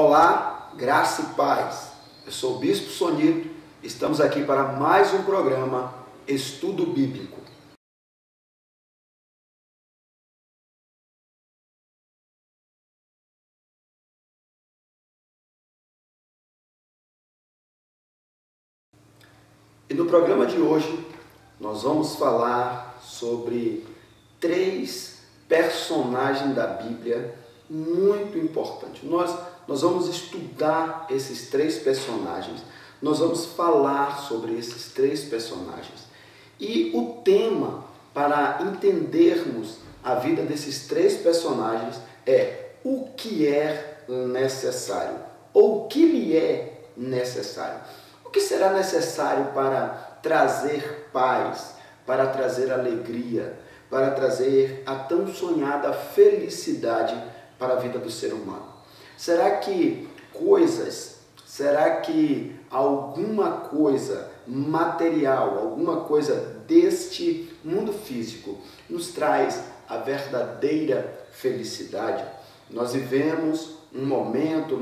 Olá, graça e paz. Eu sou o Bispo Sonito. Estamos aqui para mais um programa Estudo Bíblico. E no programa de hoje nós vamos falar sobre 3 personagens da Bíblia muito importantes. Nós vamos estudar esses 3 personagens, nós vamos falar sobre esses 3 personagens. E o tema para entendermos a vida desses 3 personagens é o que é necessário, ou o que lhe é necessário. O que será necessário para trazer paz, para trazer alegria, para trazer a tão sonhada felicidade para a vida do ser humano? Será que alguma coisa material, alguma coisa deste mundo físico nos traz a verdadeira felicidade? Nós vivemos um momento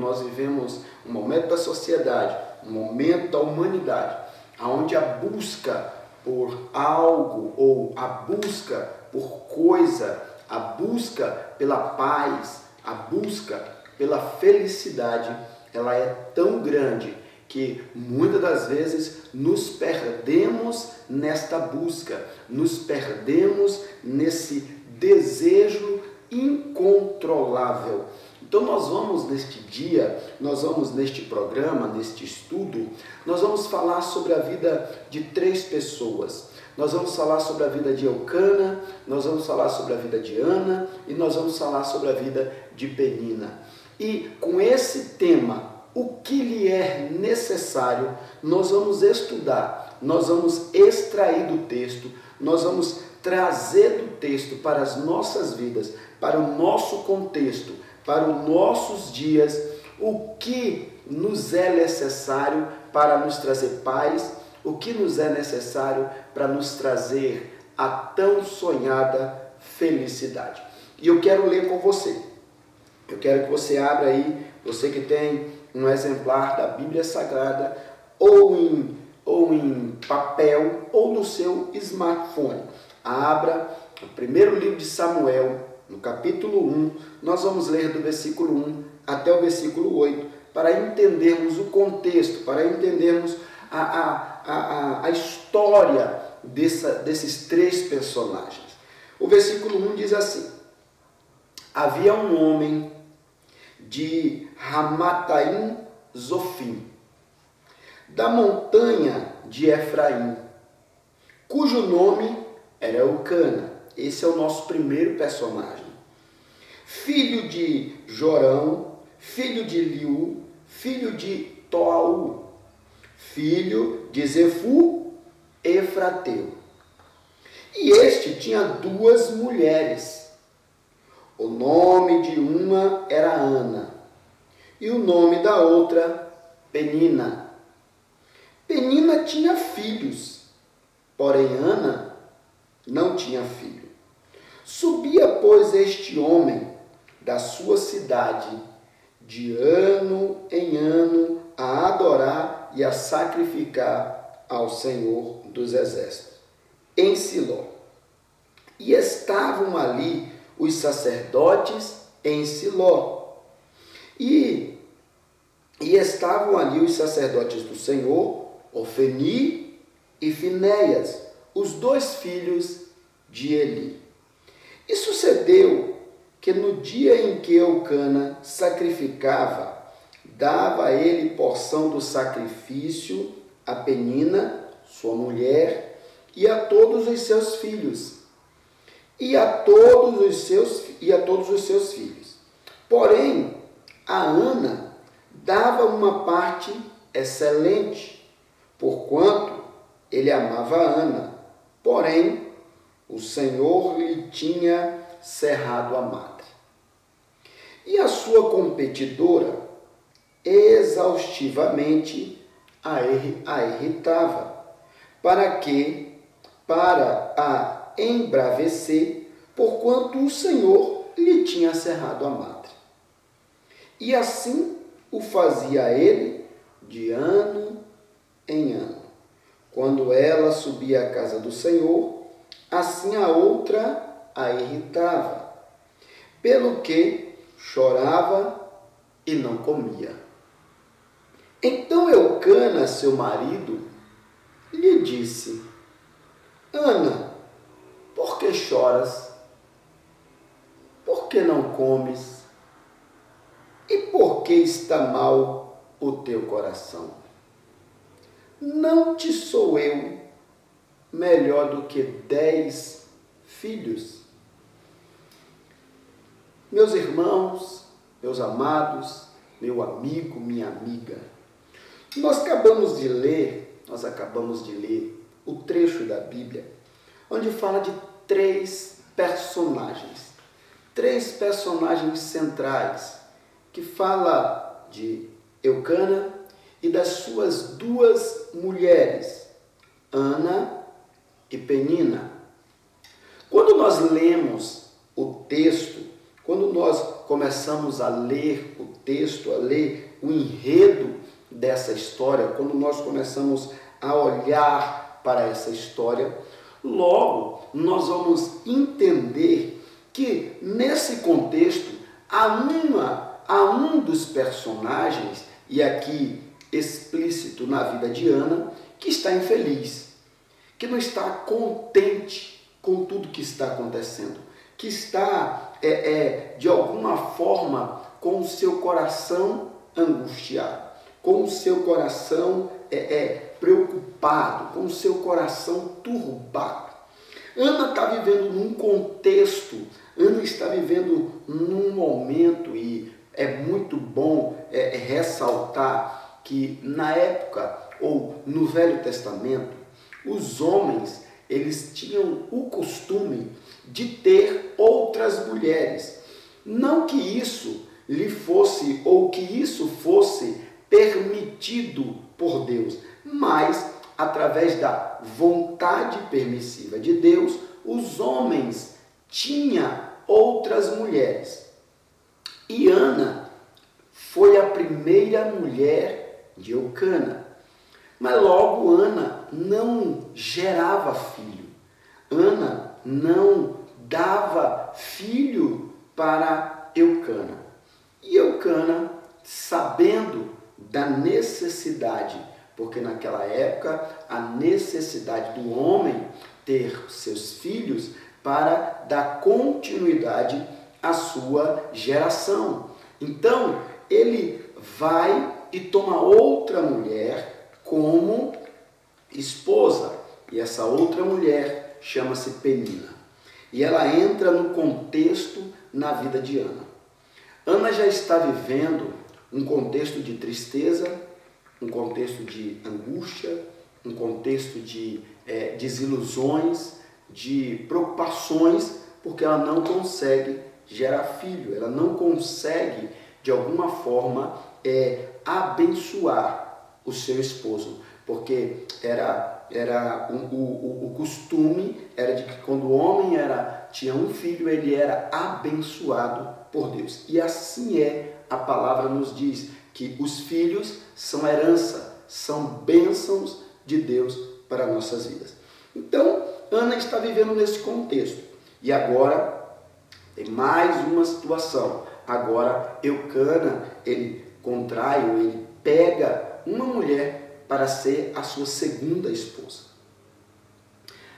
da sociedade, um momento da humanidade, onde a busca por algo ou a busca por coisa, a busca pela paz, a busca pela felicidade, ela é tão grande que muitas das vezes nos perdemos nesta busca, nos perdemos nesse desejo incontrolável. Então neste programa, neste estudo, nós vamos falar sobre a vida de 3 pessoas. Nós vamos falar sobre a vida de Eucana, nós vamos falar sobre a vida de Ana e nós vamos falar sobre a vida de Penina. E com esse tema, o que lhe é necessário, nós vamos estudar, nós vamos extrair do texto, nós vamos trazer do texto para as nossas vidas, para o nosso contexto, para os nossos dias, o que nos é necessário para nos trazer paz, o que nos é necessário para nos trazer a tão sonhada felicidade. E eu quero ler com você. Eu quero que você abra aí, você que tem um exemplar da Bíblia Sagrada, ou em papel, ou no seu smartphone. Abra o primeiro livro de Samuel, no capítulo 1, nós vamos ler do versículo 1 até o versículo 8, para entendermos o contexto, para entendermos a história desses 3 personagens. O versículo 1 diz assim: havia um homem de Ramataim Zofim, da montanha de Efraim, cujo nome era Eucana. Esse é o nosso primeiro personagem. Filho de Jorão, filho de Liu, filho de Toaú, filho de Zefu, Efrateu. E este tinha 2 mulheres. O nome de uma era Ana, e o nome da outra, Penina. Penina tinha filhos, porém Ana não tinha filho. Subia, pois, este homem da sua cidade, de ano em ano, a adorar e a sacrificar ao Senhor dos Exércitos, em Siló. E estavam ali os sacerdotes em Siló. E estavam ali os sacerdotes do Senhor, Ofni e Finéias, os 2 filhos de Eli. E sucedeu que no dia em que Eucana sacrificava, dava a ele porção do sacrifício a Penina, sua mulher, e a todos os seus filhos, e a todos os seus filhos. Porém, a Ana dava uma parte excelente, porquanto ele amava a Ana. Porém, o Senhor lhe tinha cerrado a madre. E a sua competidora exaustivamente a irritava, para a embravecer, porquanto o Senhor lhe tinha cerrado a madre. E assim o fazia ele de ano em ano. Quando ela subia à casa do Senhor, assim a outra a irritava, pelo que chorava e não comia. Então Eucana, seu marido, lhe disse: Ana, por que choras? Por que não comes? E por que está mal o teu coração? Não te sou eu melhor do que 10 filhos? Meus irmãos, meus amados, meu amigo, minha amiga, nós acabamos de ler o trecho da Bíblia, onde fala de 3 personagens centrais, que fala de Eucana e das suas 2 mulheres, Ana e Penina. Quando nós lemos o texto, quando nós começamos a ler o texto, a ler o enredo dessa história, quando nós começamos a olhar para essa história, logo nós vamos entender que nesse contexto há um dos personagens, e aqui explícito na vida de Ana, que está infeliz, que não está contente com tudo que está acontecendo, que está de alguma forma com o seu coração angustiado, com o seu coração preocupado, com o seu coração turbado. Ana está vivendo num contexto, Ana está vivendo num momento, e é muito bom ressaltar que na época, ou no Velho Testamento, os homens, eles tinham o costume de ter outras mulheres. Não que isso lhe fosse, ou que isso fosse permitido por Deus, mas através da vontade permissiva de Deus, os homens tinham outras mulheres. E Ana foi a primeira mulher de Eucana. Mas logo Ana não gerava filho. Ana não dava filho para Eucana. E Eucana, sabendo da necessidade, porque naquela época a necessidade do homem ter seus filhos para dar continuidade à sua geração. Então, ele vai e toma outra mulher como esposa. E essa outra mulher chama-se Penina. E ela entra no contexto na vida de Ana. Ana já está vivendo um contexto de tristeza, um contexto de angústia, um contexto de desilusões, de preocupações, porque ela não consegue gerar filho, ela não consegue, de alguma forma, abençoar o seu esposo, porque o costume era de que quando o homem tinha um filho, ele era abençoado por Deus. E assim a palavra nos diz que os filhos são herança, são bênçãos de Deus para nossas vidas. Então, Ana está vivendo nesse contexto. E agora, tem mais uma situação. Agora, Eucana, ele pega uma mulher para ser a sua segunda esposa.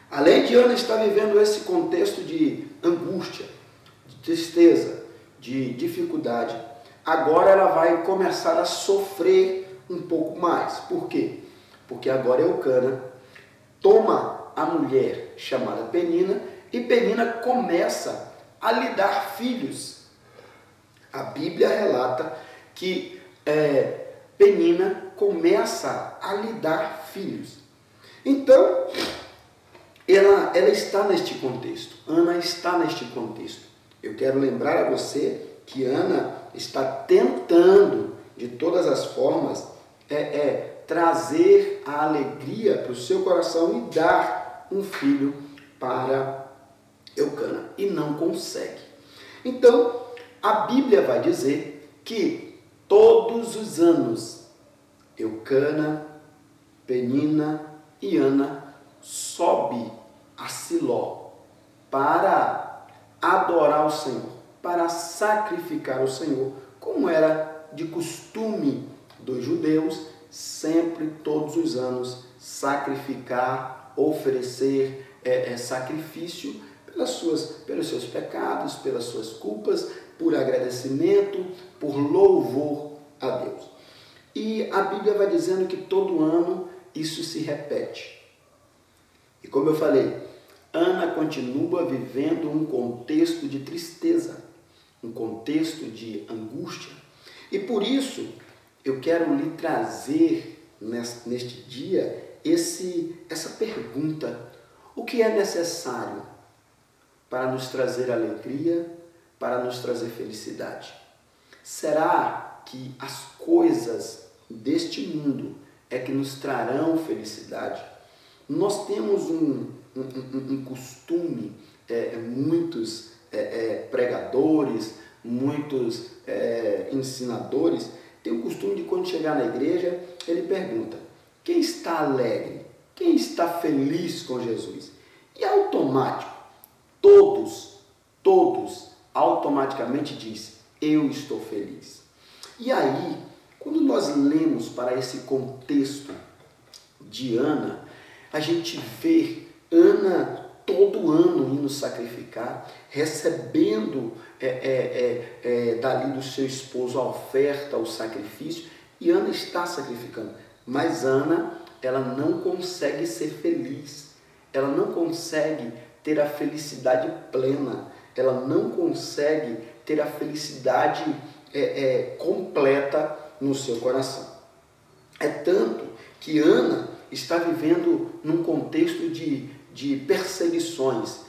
Além de Ana estar vivendo esse contexto de angústia, de tristeza, de dificuldade, agora ela vai começar a sofrer um pouco mais. Por quê? Porque agora Eucana toma a mulher chamada Penina e Penina começa a lhe dar filhos. A Bíblia relata que Penina começa a lhe dar filhos. Então, ela está neste contexto. Ana está neste contexto. Eu quero lembrar a você que Ana está tentando, de todas as formas, trazer a alegria para o seu coração e dar um filho para Eucana. E não consegue. Então, a Bíblia vai dizer que todos os anos, Eucana, Penina e Ana sobe a Siló para adorar o Senhor, para sacrificar o Senhor, como era de costume dos judeus, sempre, todos os anos, sacrificar, oferecer sacrifício pelos seus pecados, pelas suas culpas, por agradecimento, por louvor a Deus. E a Bíblia vai dizendo que todo ano isso se repete. E como eu falei, Ana continua vivendo um contexto de tristeza, um contexto de angústia. E por isso eu quero lhe trazer neste dia essa pergunta: o que é necessário para nos trazer alegria, para nos trazer felicidade? Será que as coisas deste mundo é que nos trarão felicidade? Nós temos um costume, muitos pregadores, muitos ensinadores têm o costume de, quando chegar na igreja, ele pergunta: quem está alegre? Quem está feliz com Jesus? E automático, todos automaticamente diz: eu estou feliz. E aí, quando nós lemos para esse contexto de Ana, a gente vê Ana todo ano indo sacrificar, recebendo dali do seu esposo a oferta, o sacrifício, e Ana está sacrificando. Mas Ana, ela não consegue ser feliz, ela não consegue ter a felicidade plena, ela não consegue ter a felicidade completa no seu coração. É tanto que Ana está vivendo num contexto de perseguições,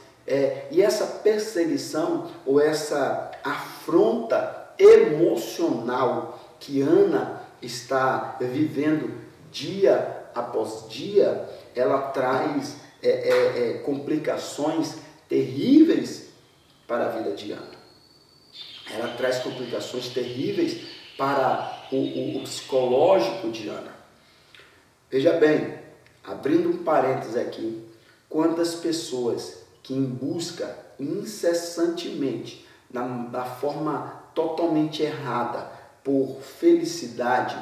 e essa perseguição ou essa afronta emocional que Ana está vivendo dia após dia, ela traz complicações terríveis para a vida de Ana. Ela traz complicações terríveis para o psicológico de Ana. Veja bem, abrindo um parênteses aqui, quantas pessoas que em busca incessantemente, da forma totalmente errada, por felicidade,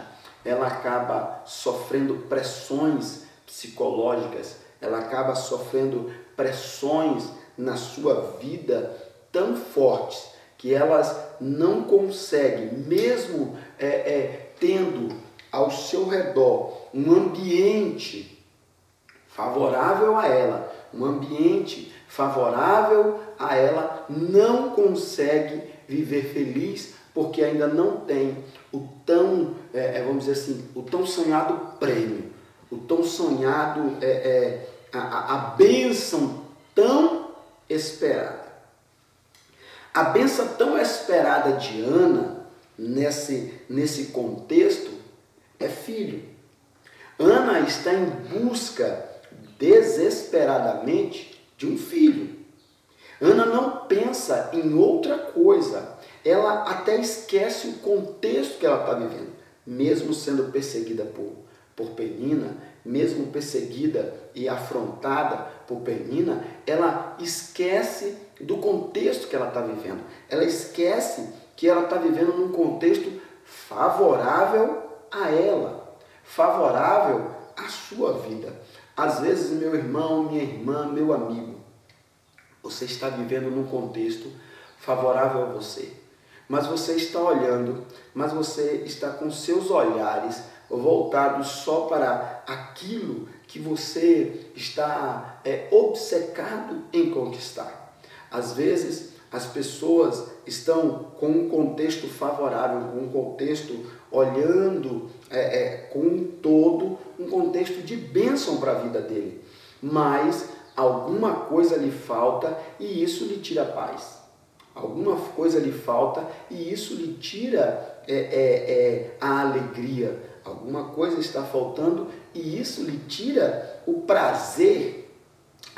ela acaba sofrendo pressões psicológicas, ela acaba sofrendo pressões na sua vida tão fortes que elas não conseguem, mesmo tendo ao seu redor um ambiente favorável a ela, não consegue viver feliz, porque ainda não tem o tão, vamos dizer assim, o tão sonhado prêmio, o tão sonhado, a bênção tão esperada. A bênção tão esperada de Ana, nesse contexto, é filho. Ana está em busca desesperadamente de um filho. Ana não pensa em outra coisa. Ela até esquece o contexto que ela está vivendo. Mesmo sendo perseguida por Penina, mesmo perseguida e afrontada por Penina, ela esquece do contexto que ela está vivendo. Ela esquece que ela está vivendo num contexto favorável a ela, favorável à sua vida. Às vezes, meu irmão, minha irmã, meu amigo, você está vivendo num contexto favorável a você, mas você está olhando, mas você está com seus olhares voltados só para aquilo que você está obcecado em conquistar. Às vezes, as pessoas estão com um contexto favorável, com um contexto olhando com um todo, um contexto de bênção para a vida dele. Mas alguma coisa lhe falta e isso lhe tira a paz. Alguma coisa lhe falta e isso lhe tira a alegria. Alguma coisa está faltando e isso lhe tira o prazer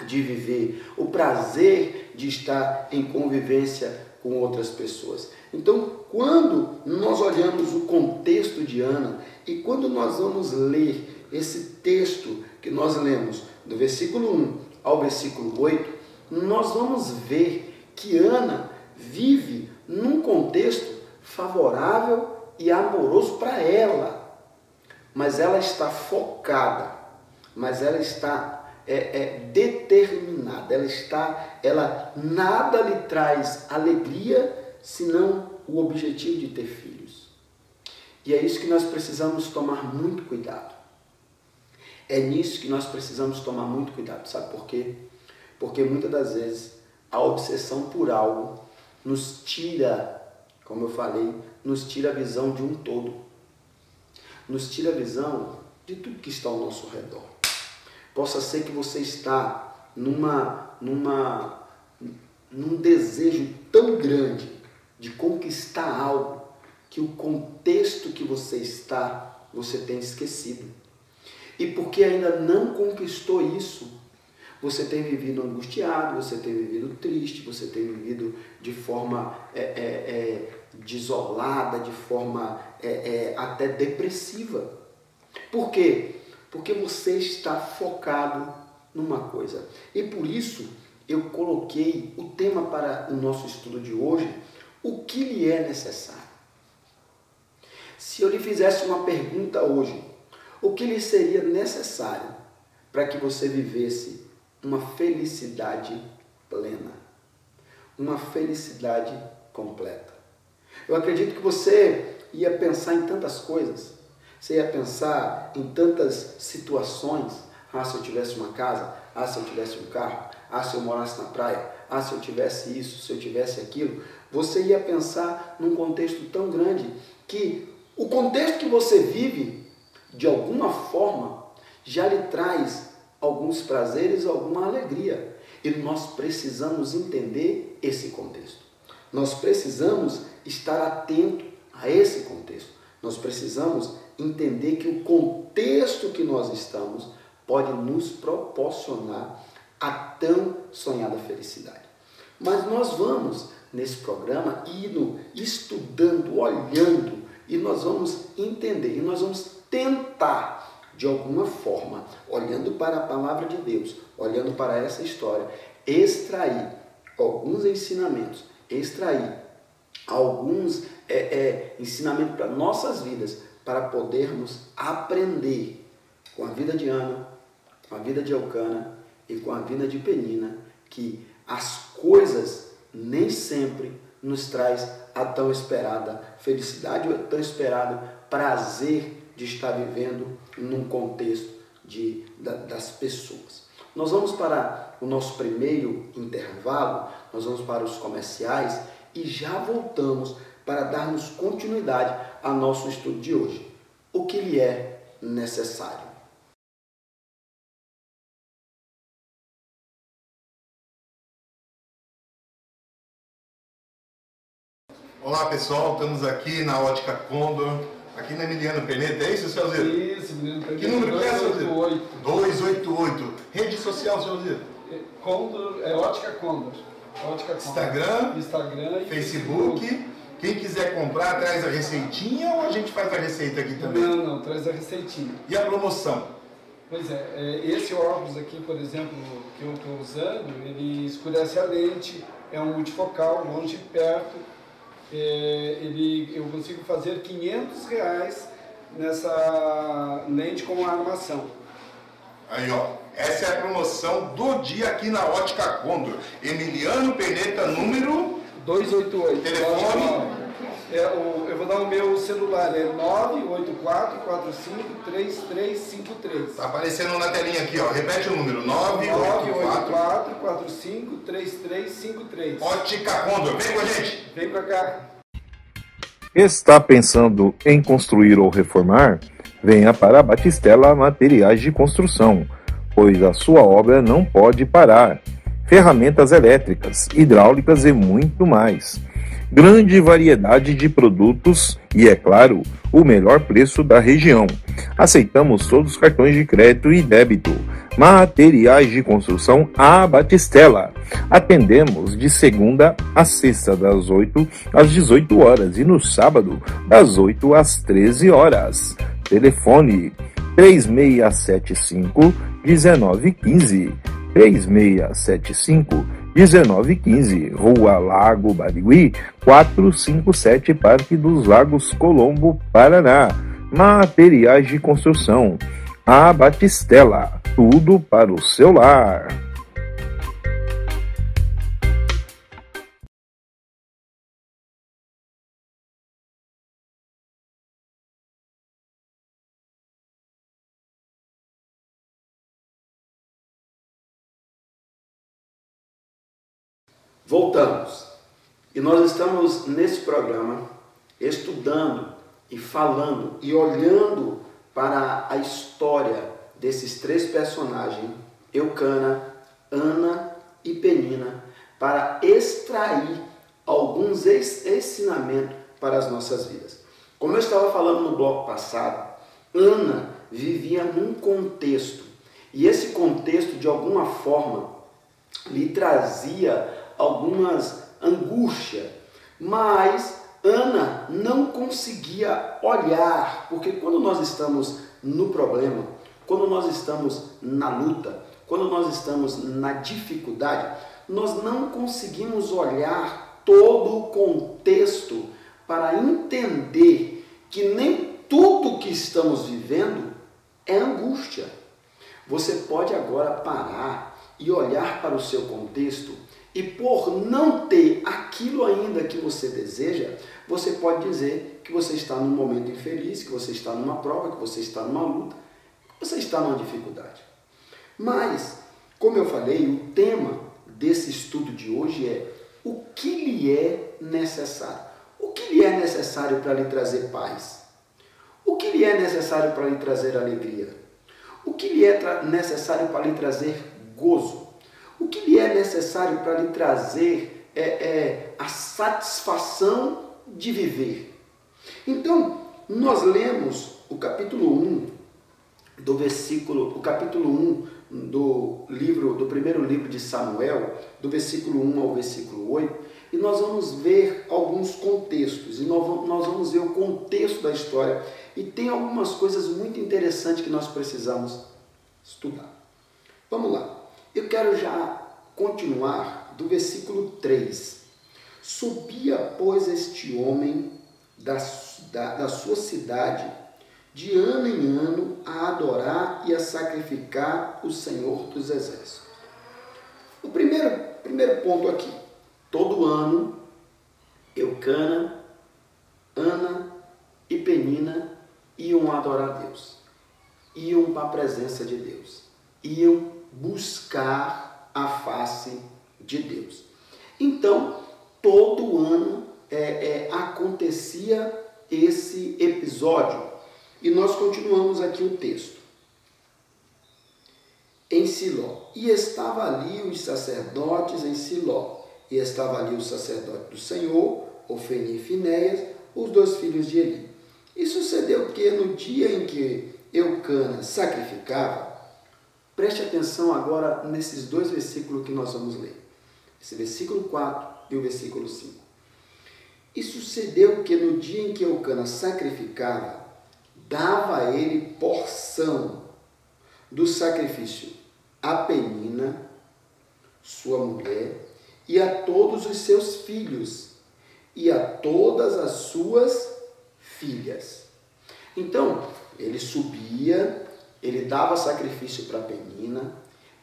de viver, o prazer de estar em convivência com outras pessoas. Então, quando nós olhamos o contexto de Ana e quando nós vamos ler esse texto que nós lemos do versículo 1 ao versículo 8, nós vamos ver que Ana vive num contexto favorável e amoroso para ela, mas ela está focada, mas ela está determinada, ela nada lhe traz alegria senão o objetivo de ter filhos. E é isso que nós precisamos tomar muito cuidado. É nisso que nós precisamos tomar muito cuidado. Sabe por quê? Porque muitas das vezes a obsessão por algo nos tira, como eu falei, nos tira a visão de um todo. Nos tira a visão de tudo que está ao nosso redor. Possa ser que você está num desejo tão grande de conquistar algo que o contexto que você está, você tem esquecido. E porque ainda não conquistou isso, você tem vivido angustiado, você tem vivido triste, você tem vivido de forma desolada, de forma até depressiva. Por quê? Porque você está focado numa coisa. E por isso eu coloquei o tema para o nosso estudo de hoje, o que lhe é necessário. Se eu lhe fizesse uma pergunta hoje, o que lhe seria necessário para que você vivesse uma felicidade plena, uma felicidade completa? Eu acredito que você ia pensar em tantas coisas, você ia pensar em tantas situações. Se eu tivesse uma casa, se eu tivesse um carro, se eu morasse na praia, se eu tivesse isso, se eu tivesse aquilo. Você ia pensar num contexto tão grande que o contexto que você vive, de alguma forma, já lhe traz alguns prazeres, alguma alegria. E nós precisamos entender esse contexto. Nós precisamos estar atento a esse contexto. Nós precisamos entender que o contexto que nós estamos pode nos proporcionar a tão sonhada felicidade. Mas nós vamos, nesse programa, indo, estudando, olhando, e nós vamos entender, e nós vamos tentar, de alguma forma, olhando para a palavra de Deus, olhando para essa história, extrair alguns ensinamentos, extrair alguns ensinamentos para nossas vidas, para podermos aprender com a vida de Ana, com a vida de Elcana e com a vida de Penina, que as coisas nem sempre nos traz a tão esperada felicidade ou a tão esperado prazer de estar vivendo num contexto das pessoas. Nós vamos para o nosso primeiro intervalo, nós vamos para os comerciais e já voltamos para darmos continuidade ao nosso estudo de hoje. O que lhe é necessário? Olá pessoal, estamos aqui na Ótica Condor, aqui na Emiliano Perneta, é isso, seu Zito? Isso, Emiliano Perneta. Que número que é, seu Zito? 288. Rede social, seu Zito? Condor, Ótica Condor. Ótica Condor. Instagram e Facebook. Quem quiser comprar, traz a receitinha ou a gente faz a receita aqui também? Não, traz a receitinha. E a promoção? Pois esse óculos aqui, por exemplo, que eu estou usando, ele escurece a lente, é um multifocal, longe e perto. Eu consigo fazer R$500 nessa lente com a armação. Aí, ó, essa é a promoção do dia aqui na Ótica Condor. Emiliano Perneta, número 288. Telefone? Eu vou dar o meu celular, é 984453353. Tá aparecendo na telinha aqui, ó. Repete o número, 984453353. Ótica Condor, vem com a gente. Vem pra cá. Está pensando em construir ou reformar? Venha para a Batistella Materiais de Construção, pois a sua obra não pode parar. Ferramentas elétricas, hidráulicas e muito mais. Grande variedade de produtos e, é claro, o melhor preço da região. Aceitamos todos os cartões de crédito e débito. Materiais de Construção A Batistela. Atendemos de segunda a sexta, das 8 às 18 horas e no sábado, das 8 às 13 horas. Telefone 3675-1915. 3675-1915, Rua Lago Barigui, 457, Parque dos Lagos, Colombo, Paraná. Materiais de Construção A Batistela, tudo para o seu lar. Voltamos. E nós estamos nesse programa estudando e falando e olhando para a história desses três personagens, Eucana, Ana e Penina, para extrair alguns ensinamentos para as nossas vidas. Como eu estava falando no bloco passado, Ana vivia num contexto, e esse contexto de alguma forma lhe trazia algumas angústias, mas Ana não conseguia olhar, porque quando nós estamos no problema, quando nós estamos na luta, quando nós estamos na dificuldade, nós não conseguimos olhar todo o contexto para entender que nem tudo que estamos vivendo é angústia. Você pode agora parar e olhar para o seu contexto e por não ter aquilo ainda que você deseja, você pode dizer que você está num momento infeliz, que você está numa prova, que você está numa luta, que você está numa dificuldade. Mas, como eu falei, o tema desse estudo de hoje é o que lhe é necessário. O que lhe é necessário para lhe trazer paz? O que lhe é necessário para lhe trazer alegria? O que lhe é necessário para lhe trazer gozo? O que lhe é necessário para lhe trazer a satisfação de viver? Então, nós lemos o capítulo 1 do primeiro livro de Samuel, do versículo 1 ao versículo 8, e nós vamos ver alguns contextos, e nós vamos ver o contexto da história, e tem algumas coisas muito interessantes que nós precisamos estudar. Vamos lá. Eu quero já continuar do versículo 3. Subia, pois, este homem da sua cidade de ano em ano a adorar e a sacrificar o Senhor dos Exércitos. O primeiro ponto aqui. Todo ano, Eucana, Ana e Penina iam adorar a Deus. Iam para a presença de Deus. Iam buscar a face de Deus. Então, todo ano acontecia esse episódio. E nós continuamos aqui o texto. Em Siló. E estava ali os sacerdotes em Siló. E estava ali o sacerdote do Senhor, Ofni e Finéias, os dois filhos de Eli. E sucedeu que no dia em que Eucana sacrificava, preste atenção agora nesses dois versículos que nós vamos ler. Esse versículo 4 e o versículo 5. E sucedeu que no dia em que Eucana sacrificava, dava a ele porção do sacrifício a Penina, sua mulher, e a todos os seus filhos, e a todas as suas filhas. Então, ele subia, ele dava sacrifício para Penina,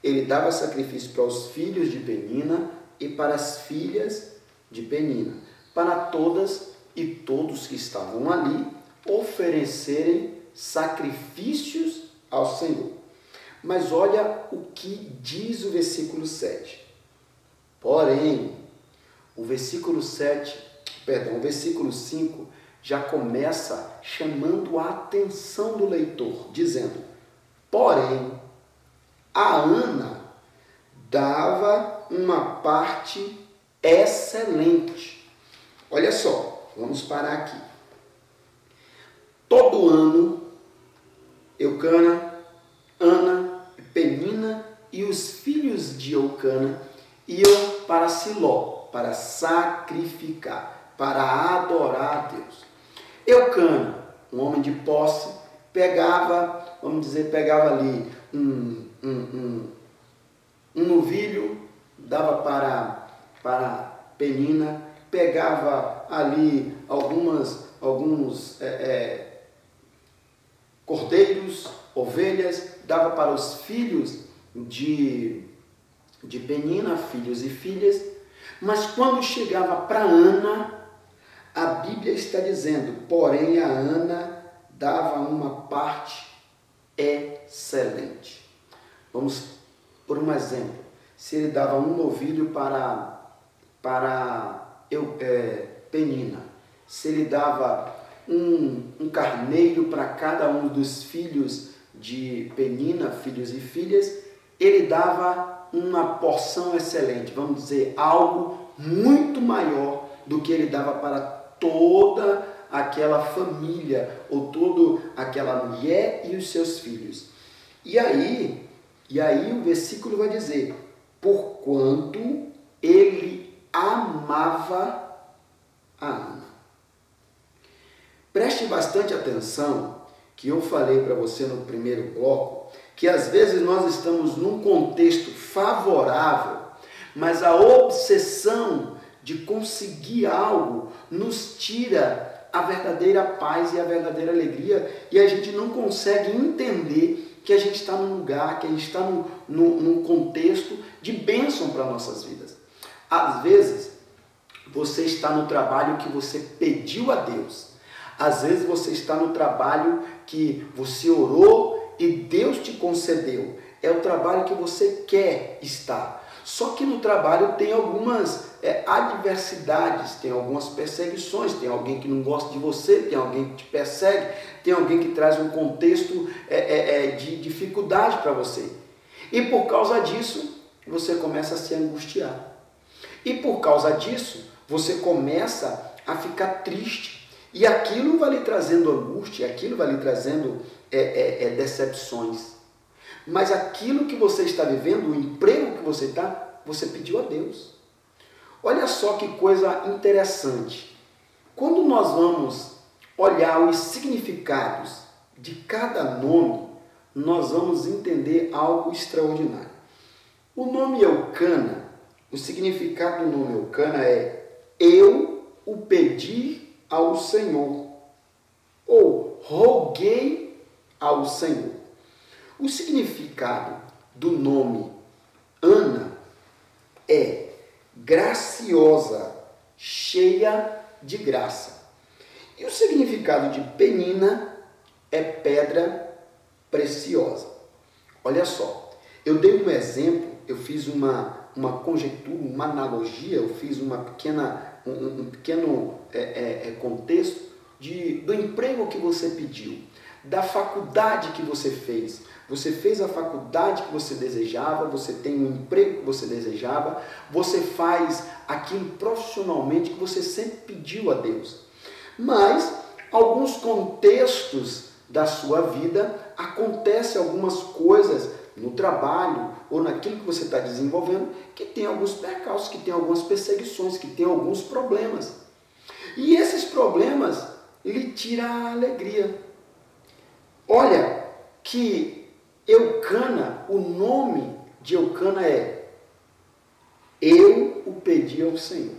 ele dava sacrifício para os filhos de Penina e para as filhas de Penina, para todas e todos que estavam ali oferecerem sacrifícios ao Senhor. Mas olha o que diz o versículo 7. Porém, o versículo 5 já começa chamando a atenção do leitor, dizendo: porém, a Ana dava uma parte excelente. Olha só, vamos parar aqui. Todo ano, Eucana, Ana e Penina Eucana iam para Siló, para sacrificar, para adorar a Deus. Eucana, um homem de posse, pegava ali um novilho, dava para Penina, pegava ali alguns cordeiros, ovelhas, dava para os filhos de Penina, filhos e filhas, mas quando chegava para Ana, a Bíblia está dizendo, porém a Ana dava uma parte excelente. Vamos por um exemplo, se ele dava um novilho para Penina, se ele dava um carneiro para cada um dos filhos de Penina, filhos e filhas, ele dava uma porção excelente, vamos dizer, algo muito maior do que ele dava para toda aquela família, ou toda aquela mulher e os seus filhos. E aí o versículo vai dizer, porquanto ele amava a Ana. Preste bastante atenção, que eu falei para você no primeiro bloco, que às vezes nós estamos num contexto favorável, mas a obsessão de conseguir algo nos tira a verdadeira paz e a verdadeira alegria, e a gente não consegue entender que a gente está num lugar, que a gente está num contexto de bênção para nossas vidas. Às vezes, você está no trabalho que você pediu a Deus. Às vezes você está no trabalho que você orou e Deus te concedeu. É o trabalho que você quer estar. Só que no trabalho tem algumas adversidades, tem algumas perseguições, tem alguém que não gosta de você, tem alguém que te persegue, tem alguém que traz um contexto de dificuldade para você. E por causa disso, você começa a se angustiar. E por causa disso, você começa a ficar triste. E aquilo vai lhe trazendo angústia, aquilo vai lhe trazendo decepções. Mas aquilo que você está vivendo, o emprego que você está, você pediu a Deus. Olha só que coisa interessante. Quando nós vamos olhar os significados de cada nome, nós vamos entender algo extraordinário. O nome Eucana, o significado do nome Eucana é eu o pedi ao Senhor, ou roguei ao Senhor. O significado do nome Ana é graciosa, cheia de graça. E o significado de Penina é pedra preciosa. Olha só, eu dei um exemplo, eu fiz uma conjectura, uma analogia, eu fiz um pequeno contexto do emprego que você pediu, da faculdade que você fez. Você fez a faculdade que você desejava, você tem um emprego que você desejava, você faz aquilo profissionalmente que você sempre pediu a Deus. Mas, alguns contextos da sua vida, acontecem algumas coisas no trabalho ou naquilo que você está desenvolvendo, que tem alguns percalços, que tem algumas perseguições, que tem alguns problemas. E esses problemas lhe tiram a alegria. Olha que Eucana, o nome de Eucana é eu o pedi ao Senhor.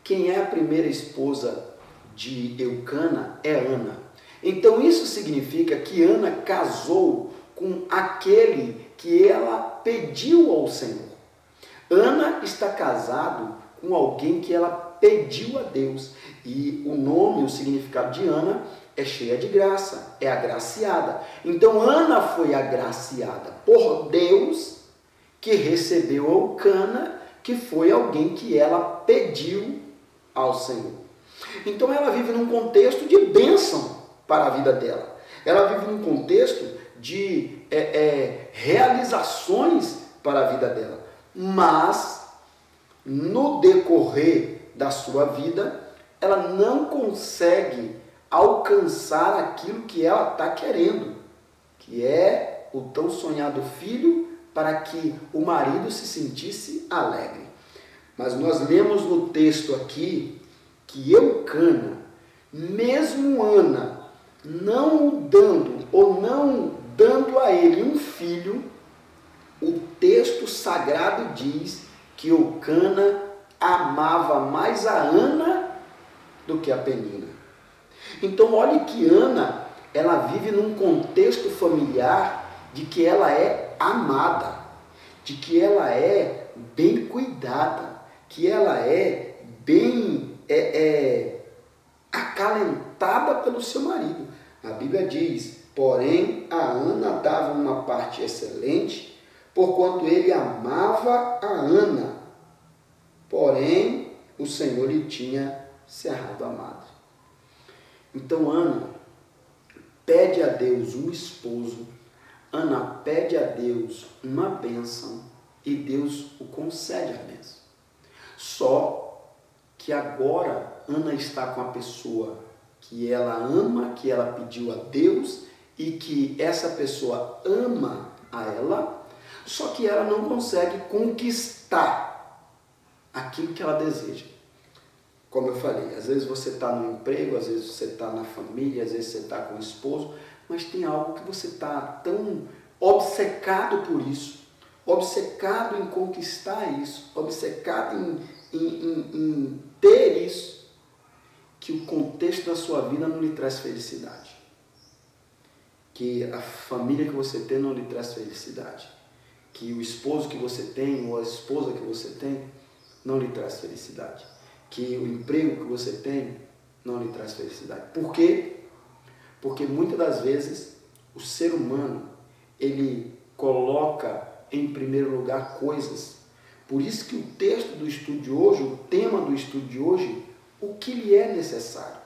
Quem é a primeira esposa de Eucana é Ana. Então isso significa que Ana casou com aquele que ela pediu ao Senhor. Ana está casado com alguém que ela pediu a Deus. E o nome, o significado de Ana é cheia de graça, é agraciada. Então Ana foi agraciada por Deus, que recebeu Eucana, que foi alguém que ela pediu ao Senhor. Então ela vive num contexto de bênção para a vida dela. Ela vive num contexto de realizações para a vida dela. Mas, no decorrer da sua vida, ela não consegue alcançar aquilo que ela está querendo, que é o tão sonhado filho para que o marido se sentisse alegre. Mas nós lemos no texto aqui que Eucana, mesmo Ana não dando a ele um filho, o texto sagrado diz que Eucana amava mais a Ana do que a Penina. Então olhe que Ana, ela vive num contexto familiar de que ela é amada, de que ela é bem cuidada, que ela é bem acalentada pelo seu marido. A Bíblia diz, porém a Ana dava uma parte excelente, porquanto ele amava a Ana, porém o Senhor lhe tinha cerrado a madre. Então Ana pede a Deus um esposo, Ana pede a Deus uma bênção e Deus o concede a bênção. Só que agora Ana está com a pessoa que ela ama, que ela pediu a Deus e que essa pessoa ama a ela, só que ela não consegue conquistar aquilo que ela deseja. Como eu falei, às vezes você está no emprego, às vezes você está na família, às vezes você está com o esposo, mas tem algo que você está tão obcecado por isso, obcecado em conquistar isso, obcecado em ter isso, que o contexto da sua vida não lhe traz felicidade. Que a família que você tem não lhe traz felicidade. Que o esposo que você tem ou a esposa que você tem não lhe traz felicidade. Que o emprego que você tem não lhe traz felicidade. Por quê? Porque muitas das vezes o ser humano, ele coloca em primeiro lugar coisas. Por isso que o texto do estudo de hoje, o tema do estudo de hoje, o que lhe é necessário?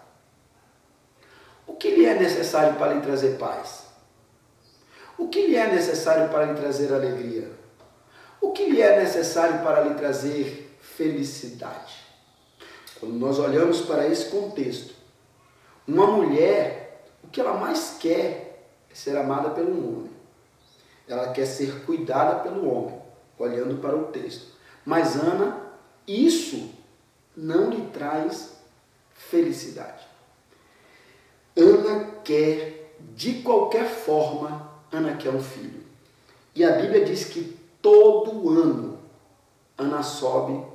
O que lhe é necessário para lhe trazer paz? O que lhe é necessário para lhe trazer alegria? O que lhe é necessário para lhe trazer felicidade? Quando nós olhamos para esse contexto, uma mulher, o que ela mais quer é ser amada pelo homem. Ela quer ser cuidada pelo homem, olhando para o texto. Mas Ana, isso não lhe traz felicidade. Ana quer, de qualquer forma, Ana quer um filho. E a Bíblia diz que todo ano Ana sobe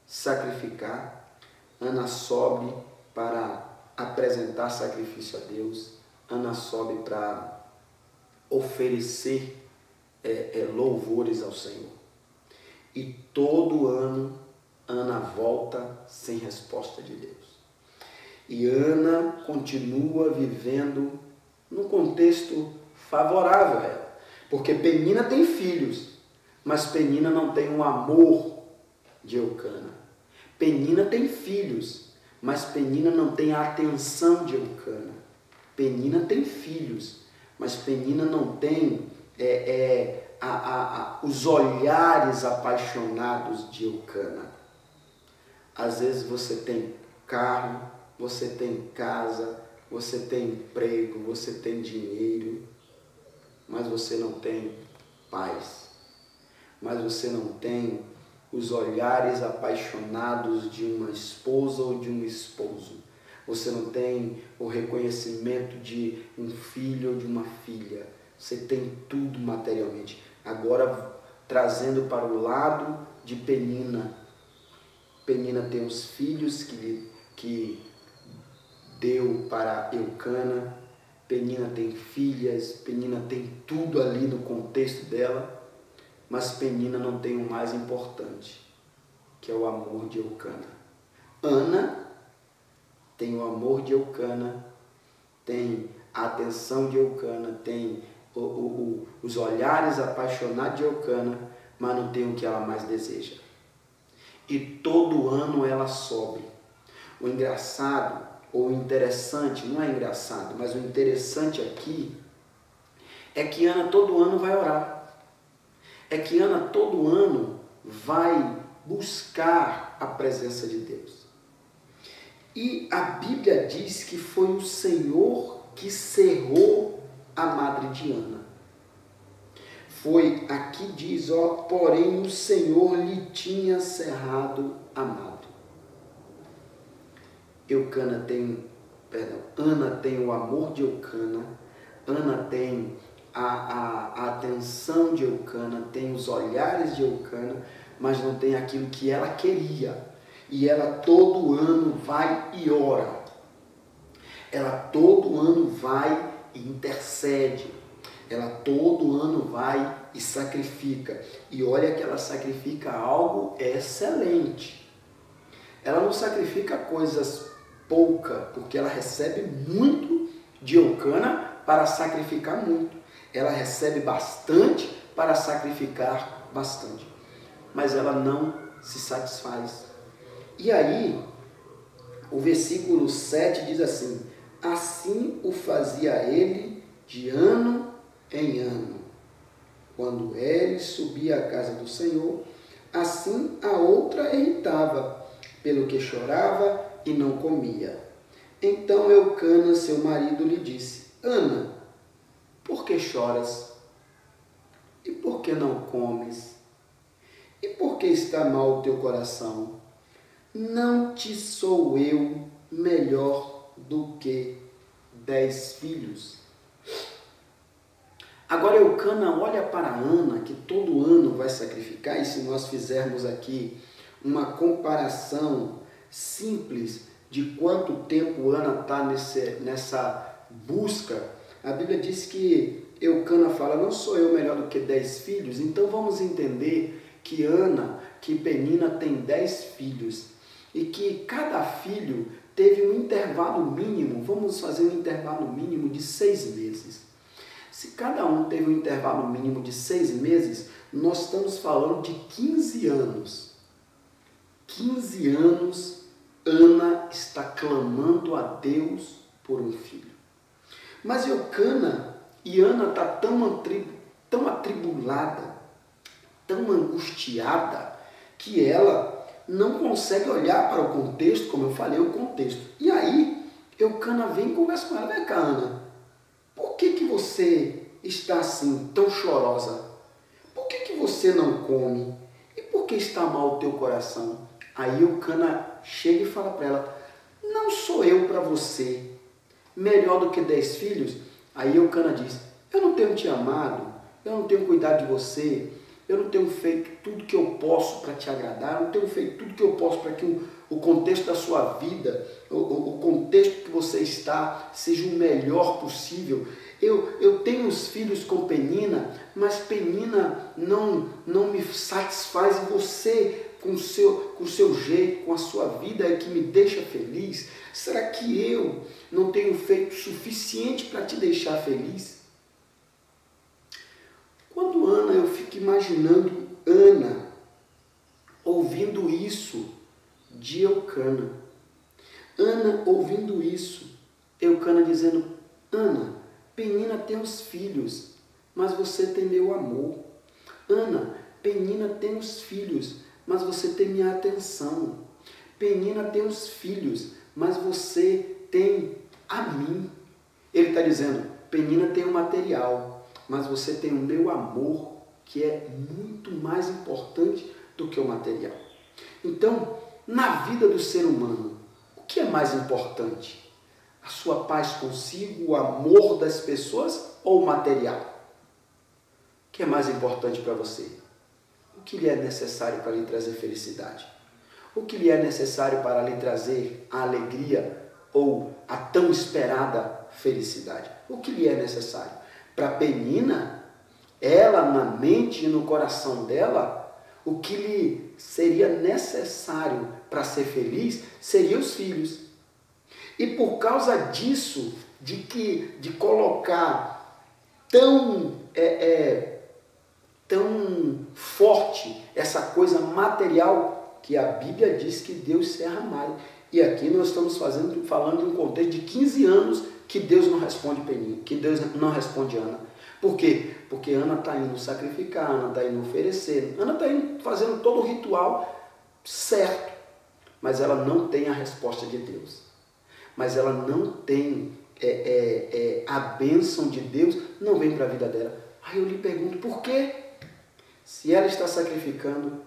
sacrificar, Ana sobe para apresentar sacrifício a Deus, Ana sobe para oferecer louvores ao Senhor. E todo ano Ana volta sem resposta de Deus. E Ana continua vivendo num contexto favorável a ela. Porque Penina tem filhos, mas Penina não tem o amor de Eucana. Penina tem filhos, mas Penina não tem a atenção de Eucana. Penina tem filhos, mas Penina não tem os olhares apaixonados de Eucana. Às vezes você tem carro, você tem casa, você tem emprego, você tem dinheiro, mas você não tem paz. Mas você não tem os olhares apaixonados de uma esposa ou de um esposo. Você não tem o reconhecimento de um filho ou de uma filha. Você tem tudo materialmente. Agora, trazendo para o lado de Penina. Penina tem os filhos que deu para Eucana. Penina tem filhas. Penina tem tudo ali no contexto dela. Mas Penina não tem o mais importante, que é o amor de Eucana. Ana tem o amor de Eucana, tem a atenção de Eucana, tem os olhares apaixonados de Eucana, mas não tem o que ela mais deseja. E todo ano ela sobe. O engraçado, ou o interessante, não é engraçado, mas o interessante aqui é que Ana todo ano vai orar. É que Ana todo ano vai buscar a presença de Deus. E a Bíblia diz que foi o Senhor que cerrou a madre de Ana. foi, aqui diz, ó, porém o Senhor lhe tinha cerrado a mão. Ana tem o amor de Eucana, Ana tem a atenção de Eucana, tem os olhares de Eucana, mas não tem aquilo que ela queria. E ela todo ano vai e ora. Ela todo ano vai e intercede. Ela todo ano vai e sacrifica. E olha que ela sacrifica algo excelente. Ela não sacrifica coisas poucas, porque ela recebe muito de Eucana para sacrificar muito. Ela recebe bastante para sacrificar bastante. Mas ela não se satisfaz. E aí, o versículo 7 diz assim: assim o fazia ele de ano em ano. Quando ele subia à casa do Senhor, assim a outra irritava, pelo que chorava e não comia. Então Eucana, seu marido, lhe disse: Ana, por que choras? E por que não comes? E por que está mal o teu coração? Não te sou eu melhor do que 10 filhos? Agora Eucana olha para Ana, que todo ano vai sacrificar, e se nós fizermos aqui uma comparação simples de quanto tempo Ana está nessa busca, a Bíblia diz que Eucana fala: não sou eu melhor do que 10 filhos. Então vamos entender que Penina tem 10 filhos e que cada filho teve um intervalo mínimo, vamos fazer um intervalo mínimo de 6 meses. Se cada um teve um intervalo mínimo de 6 meses, nós estamos falando de 15 anos. 15 anos Ana está clamando a Deus por um filho. Mas Eucana e Ana está tão atribulada, tão angustiada, que ela não consegue olhar para o contexto, como eu falei, o contexto. E aí, Eucana vem e conversa com ela: vem cá, Ana, por que você está assim, tão chorosa? Por que você não come? E por que está mal o teu coração? Aí Eucana chega e fala para ela: não sou eu para você melhor do que 10 filhos? Aí Eucana diz: eu não tenho te amado, eu não tenho cuidado de você, eu não tenho feito tudo que eu posso para te agradar, eu não tenho feito tudo que eu posso para que o contexto da sua vida, o contexto que você está, seja o melhor possível. Eu tenho os filhos com Penina, mas Penina não me satisfaz, e você, com o seu jeito, com a sua vida, é que me deixa feliz. Será que eu não tenho feito o suficiente para te deixar feliz? Quando Ana, eu fico imaginando Ana ouvindo isso de Eucana. Ana ouvindo isso, Eucana dizendo: Ana, Penina tem os filhos, mas você tem meu amor. Ana, Penina tem os filhos, mas você tem minha atenção. Penina tem os filhos, mas você tem a mim. Ele está dizendo: Penina tem o material, mas você tem o meu amor, que é muito mais importante do que o material. Então, na vida do ser humano, o que é mais importante? A sua paz consigo, o amor das pessoas ou o material? O que é mais importante para você? O que lhe é necessário para lhe trazer felicidade? O que lhe é necessário para lhe trazer a alegria ou a tão esperada felicidade? O que lhe é necessário? Para Penina, ela na mente e no coração dela, o que lhe seria necessário para ser feliz seria os filhos. E por causa disso, de colocar tão forte essa coisa material, que a Bíblia diz que Deus serra mais. E aqui nós estamos falando de um contexto de 15 anos que Deus não responde Penina, que Deus não responde Ana. Por quê? Porque Ana está indo sacrificar, Ana está indo oferecer, Ana está indo fazendo todo o ritual certo, mas ela não tem a resposta de Deus. Mas ela não tem a bênção de Deus, não vem para a vida dela. Aí eu lhe pergunto, por quê? Se ela está sacrificando,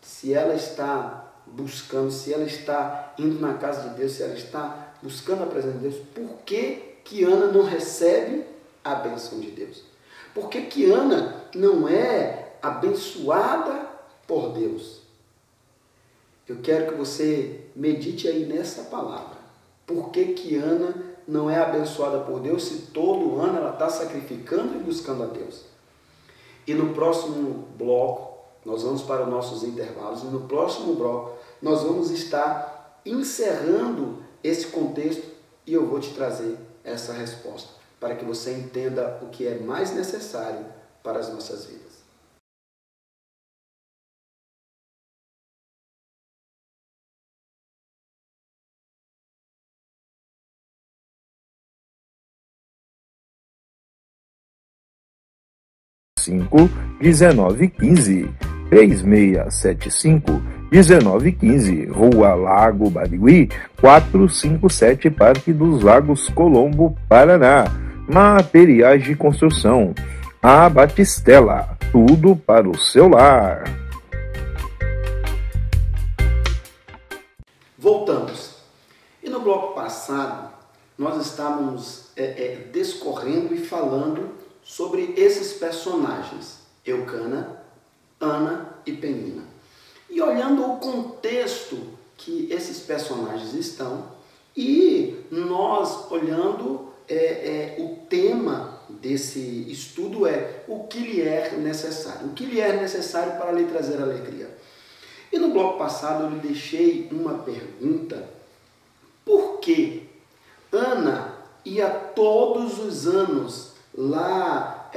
se ela está buscando, se ela está indo na casa de Deus, se ela está buscando a presença de Deus, por que Ana não recebe a bênção de Deus? Por que Ana não é abençoada por Deus? Eu quero que você medite aí nessa palavra. Por que Ana não é abençoada por Deus se todo ano ela está sacrificando e buscando a Deus? E no próximo bloco, nós vamos para os nossos intervalos, e no próximo bloco nós vamos estar encerrando esse contexto e eu vou te trazer essa resposta, para que você entenda o que é mais necessário para as nossas vidas. cinco 1915 3675 1915, Rua Lago Barigui, 457, Parque dos Lagos, Colombo, Paraná. Materiais de construção. A Batistela, tudo para o seu lar. Voltamos. E no bloco passado, nós estávamos discorrendo e falando sobre esses personagens, Eucana, Ana e Penina. E olhando o contexto que esses personagens estão, e nós olhando o tema desse estudo é o que lhe é necessário. O que lhe é necessário para lhe trazer alegria. E no bloco passado eu lhe deixei uma pergunta. Por que Ana ia todos os anos lá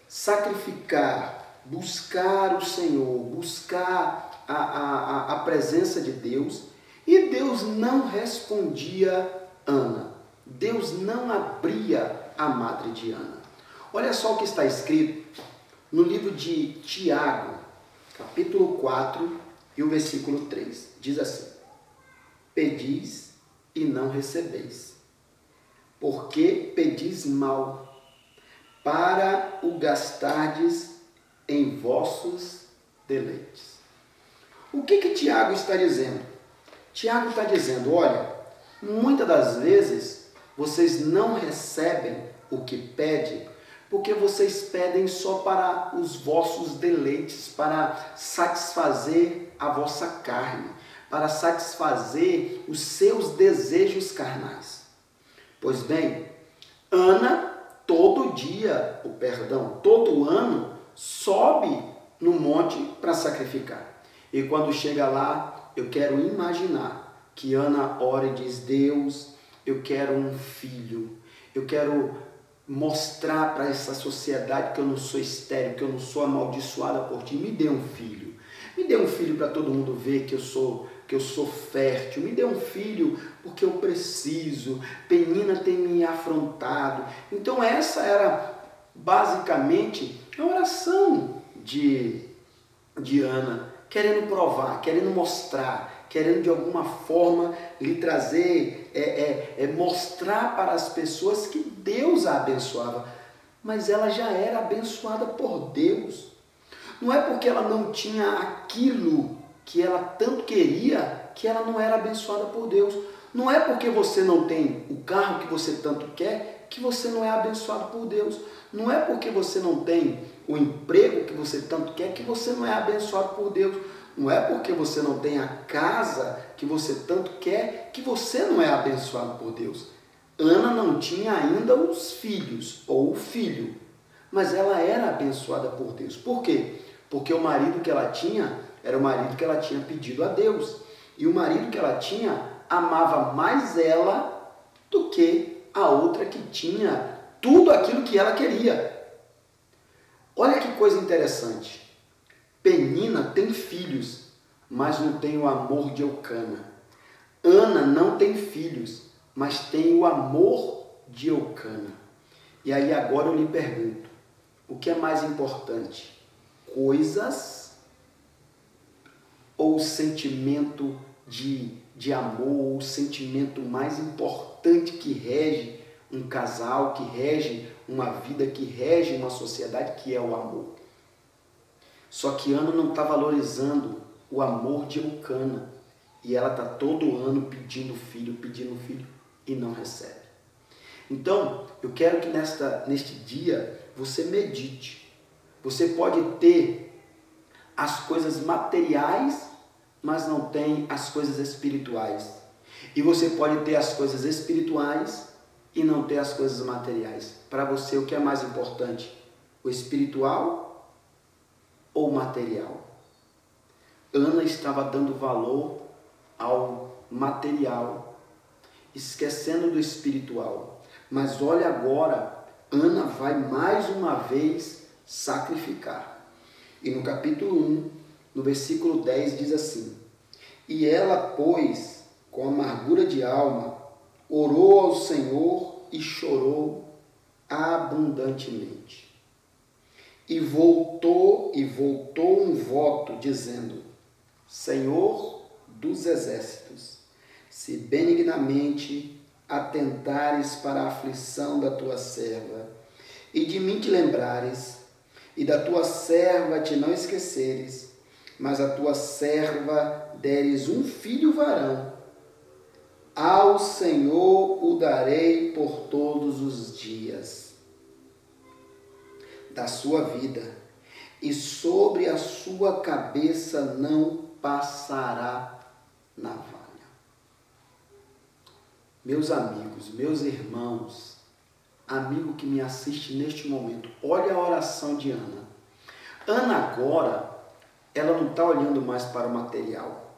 sacrificar, buscar o Senhor, buscar a presença de Deus, e Deus não respondia Ana? Deus não abria a madre de Ana. Olha só o que está escrito no livro de Tiago, capítulo 4 e o versículo 3. Diz assim: pedis e não recebeis, porque pedis mal, para o gastardes em vossos deleites. O que Tiago está dizendo? Tiago está dizendo, olha, muitas das vezes vocês não recebem o que pedem, porque vocês pedem só para os vossos deleites, para satisfazer a vossa carne, para satisfazer os seus desejos carnais. Pois bem, Ana, todo ano, sobe no monte para sacrificar. E quando chega lá, eu quero imaginar que Ana ora e diz, Deus, eu quero um filho, eu quero mostrar para essa sociedade que eu não sou estéril, que eu não sou amaldiçoada por ti, me dê um filho. Me dê um filho para todo mundo ver que eu sou fértil. Me dê um filho porque eu preciso. Penina tem me afrontado. Então essa era basicamente a oração de Ana, querendo provar, querendo mostrar, querendo de alguma forma lhe trazer, mostrar para as pessoas que Deus a abençoava. Mas ela já era abençoada por Deus. Não é porque ela não tinha aquilo que ela tanto queria que ela não era abençoada por Deus. Não é porque você não tem o carro que você tanto quer que você não é abençoado por Deus. Não é porque você não tem o emprego que você tanto quer que você não é abençoado por Deus. Não é porque você não tem a casa que você tanto quer que você não é abençoado por Deus. Ana não tinha ainda os filhos ou o filho, mas ela era abençoada por Deus. Por quê? Porque o marido que ela tinha era o marido que ela tinha pedido a Deus. E o marido que ela tinha amava mais ela do que a outra que tinha tudo aquilo que ela queria. Olha que coisa interessante. Penina tem filhos, mas não tem o amor de Eucana. Ana não tem filhos, mas tem o amor de Eucana. E aí agora eu lhe pergunto, o que é mais importante? Coisas ou o sentimento de amor, o sentimento mais importante que rege um casal, que rege uma vida, que rege uma sociedade, que é o amor. Só que Ana não está valorizando o amor de Eucana. E ela está todo ano pedindo filho e não recebe. Então, eu quero que neste dia você medite. Você pode ter as coisas materiais, mas não tem as coisas espirituais. E você pode ter as coisas espirituais e não ter as coisas materiais. Para você, o que é mais importante? O espiritual ou o material? Ana estava dando valor ao material, esquecendo do espiritual. Mas olha agora, Ana vai mais uma vez sacrificar. E no capítulo 1, no versículo 10, diz assim: E ela, pois, com amargura de alma, orou ao Senhor e chorou abundantemente. E voltou um voto, dizendo: Senhor dos exércitos, se benignamente atentares para a aflição da tua serva, e de mim te lembrares, e da tua serva te não esqueceres, mas a tua serva deres um filho varão, ao Senhor o darei por todos os dias da sua vida, e sobre a sua cabeça não passará navalha. Meus amigos, meus irmãos, amigo que me assiste neste momento, olha a oração de Ana. Ana agora, ela não está olhando mais para o material.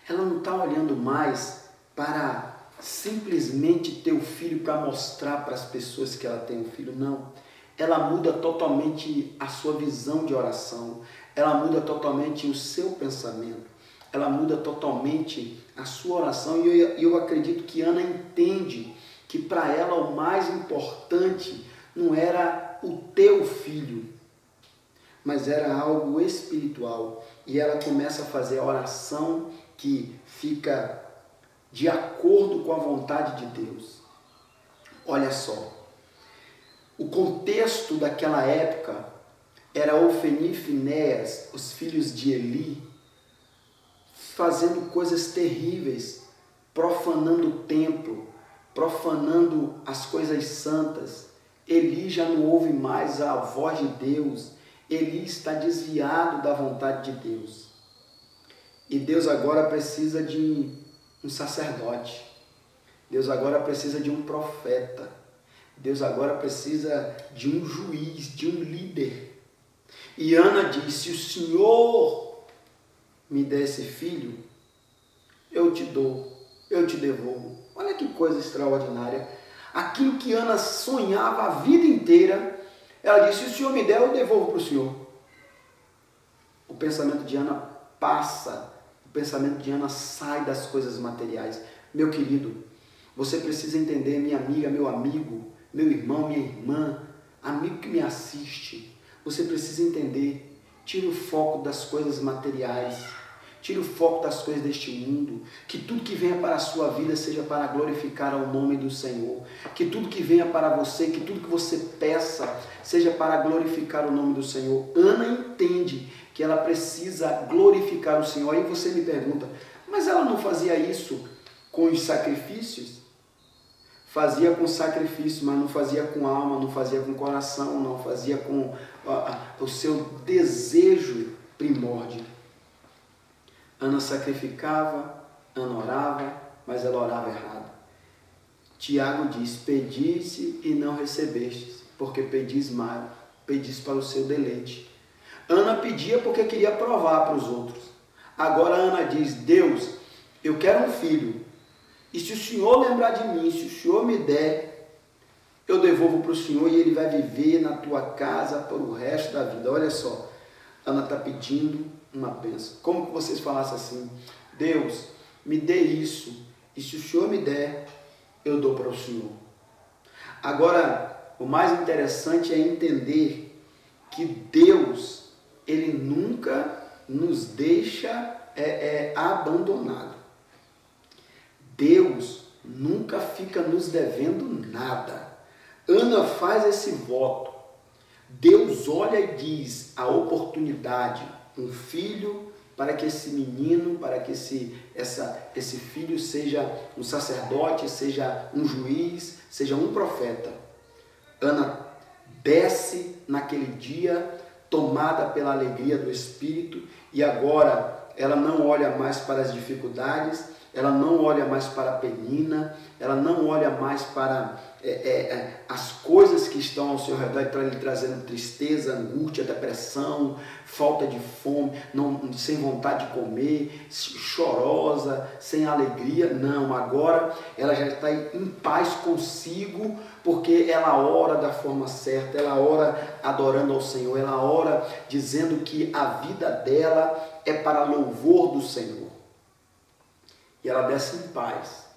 Ela não está olhando mais para simplesmente ter o filho para mostrar para as pessoas que ela tem um filho, não. Ela muda totalmente a sua visão de oração, ela muda totalmente o seu pensamento, ela muda totalmente a sua oração, e eu acredito que Ana entende que para ela o mais importante não era o teu filho, mas era algo espiritual, e ela começa a fazer a oração que fica de acordo com a vontade de Deus. Olha só, o contexto daquela época era Ofni e Finéias, os filhos de Eli, fazendo coisas terríveis, profanando o templo, profanando as coisas santas. Eli já não ouve mais a voz de Deus, Eli está desviado da vontade de Deus. E Deus agora precisa de um sacerdote, Deus agora precisa de um profeta, Deus agora precisa de um juiz, de um líder. E Ana diz: se o Senhor me der esse filho, eu te dou, eu te devolvo. Olha que coisa extraordinária. Aquilo que Ana sonhava a vida inteira, ela disse: se o Senhor me der, eu devolvo para o Senhor. O pensamento de Ana passa, o pensamento de Ana sai das coisas materiais. Meu querido, você precisa entender, minha amiga, meu amigo, meu irmão, minha irmã, amigo que me assiste, você precisa entender, tire o foco das coisas materiais, tire o foco das coisas deste mundo, que tudo que venha para a sua vida seja para glorificar ao nome do Senhor, que tudo que venha para você, que tudo que você peça, seja para glorificar o nome do Senhor. Ana entende que ela precisa glorificar o Senhor. Aí você me pergunta, mas ela não fazia isso com os sacrifícios? Fazia com sacrifício, mas não fazia com alma, não fazia com coração, não fazia com o seu desejo primórdio. Ana sacrificava, Ana orava, mas ela orava errado. Tiago diz: pediste e não recebestes, porque pedis mal, pedis para o seu deleite. Ana pedia porque queria provar para os outros. Agora Ana diz: Deus, eu quero um filho. E se o Senhor lembrar de mim, se o Senhor me der, eu devolvo para o Senhor e ele vai viver na tua casa por o resto da vida. Olha só, Ana está pedindo uma bênção. Como que vocês falassem assim: Deus, me dê isso, e se o Senhor me der, eu dou para o Senhor. Agora, o mais interessante é entender que Deus, Ele nunca nos deixa abandonado. Deus nunca fica nos devendo nada. Ana faz esse voto. Deus olha e diz a oportunidade, um filho, para que esse menino, para que esse filho seja um sacerdote, seja um juiz, seja um profeta. Ana desce naquele dia, tomada pela alegria do Espírito, e agora ela não olha mais para as dificuldades, ela não olha mais para a Penina, ela não olha mais para as coisas que estão ao seu redor, lhe trazendo tristeza, angústia, depressão, falta de fome, sem vontade de comer, chorosa, sem alegria. Não, agora ela já está em paz consigo, porque ela ora da forma certa, ela ora adorando ao Senhor, ela ora dizendo que a vida dela é para louvor do Senhor. E ela desce em paz.